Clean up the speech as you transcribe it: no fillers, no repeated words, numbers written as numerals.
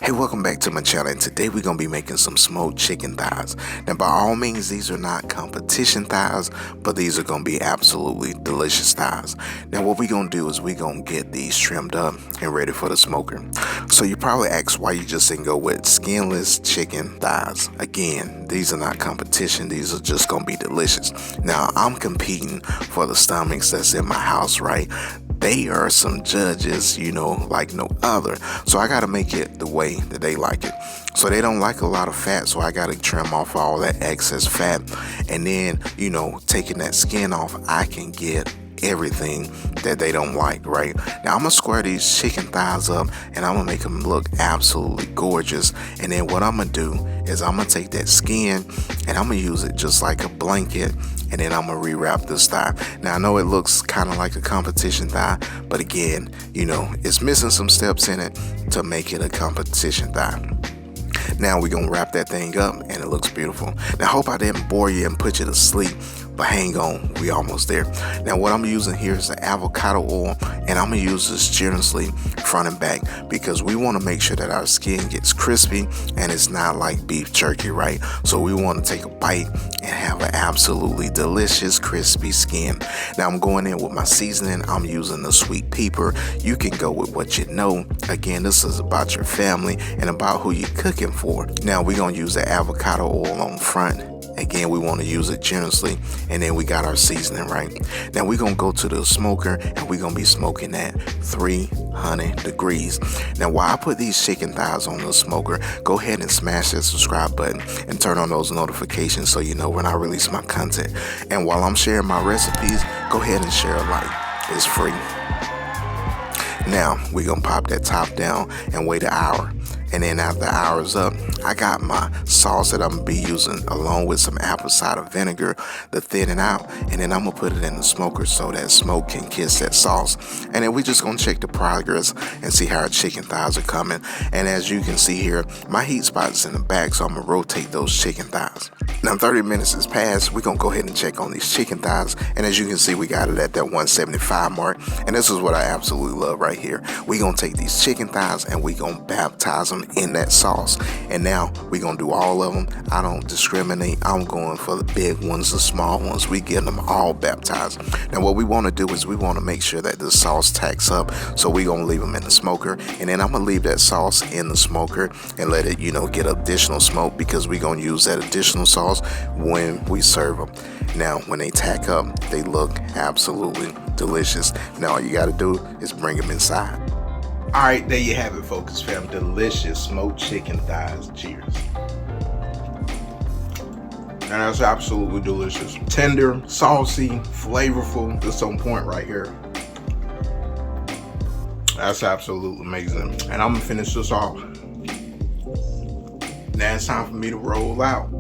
Hey, welcome back to my channel, and today we're going to be making some smoked chicken thighs. Now, by all means, these are not competition thighs, but these are going to be absolutely delicious thighs. Now, what we're going to do is we're going to get these trimmed up and ready for the smoker. So you probably ask why you just didn't go with skinless chicken thighs. Again, these are not competition. These are just going to be delicious. Now, I'm competing for the stomachs that's in my house, right? They are some judges, like no other. So I got to make it the way that they like it. So they don't like a lot of fat, so I got to trim off all that excess fat. And then, taking that skin off, I can get everything that they don't like, right? Now I'm gonna square these chicken thighs up and I'm gonna make them look absolutely gorgeous. And then what I'm gonna do is I'm gonna take that skin and I'm gonna use it just like a blanket, and then I'm gonna rewrap this thigh. Now I know it looks kind of like a competition thigh, but again, it's missing some steps in it to make it a competition thigh. Now we're gonna wrap that thing up and it looks beautiful. Now I hope I didn't bore you and put you to sleep, but hang on, we almost there. Now what I'm using here is the avocado oil, and I'm gonna use this generously front and back because we want to make sure that our skin gets crispy and it's not like beef jerky, right? So we want to take a bite and have an absolutely delicious crispy skin. Now I'm going in with my seasoning. I'm using the sweet Peeper. You can go with what you know. Again, this is about your family and about who you're cooking for. Now we're gonna use the avocado oil on front. Again, we want to use it generously, and then we got our seasoning right. Now we're gonna go to the smoker and we're gonna be smoking at 300 degrees. Now while I put these chicken thighs on the smoker, go ahead and smash that subscribe button and turn on those notifications so you know when I release my content. And while I'm sharing my recipes, go ahead and share a like. It's free. Now we're gonna pop that top down and wait an hour. And then after the hour is up, I got my sauce that I'm going to be using along with some apple cider vinegar to thin it out. And then I'm going to put it in the smoker so that smoke can kiss that sauce. And then we're just going to check the progress and see how our chicken thighs are coming. And as you can see here, my heat spot is in the back, so I'm going to rotate those chicken thighs. Now 30 minutes has passed. We're going to go ahead and check on these chicken thighs. And as you can see, we got it at that 175 mark. And this is what I absolutely love right here. We're going to take these chicken thighs and we're going to baptize them in that sauce. And now we're gonna do all of them. I don't discriminate. I'm going for the big ones, the small ones. We get them all baptized. Now what we want to do is we want to make sure that the sauce tacks up, so we're gonna leave them in the smoker, and then I'm gonna leave that sauce in the smoker and let it get additional smoke, because we're gonna use that additional sauce when we serve them. Now when they tack up, they look absolutely delicious. Now all you got to do is bring them inside. All right, there you have it, Focus Fam. Delicious smoked chicken thighs. Cheers. And that's absolutely delicious. Tender, saucy, flavorful. It's on point right here. That's absolutely amazing. And I'm gonna finish this off. Now it's time for me to roll out.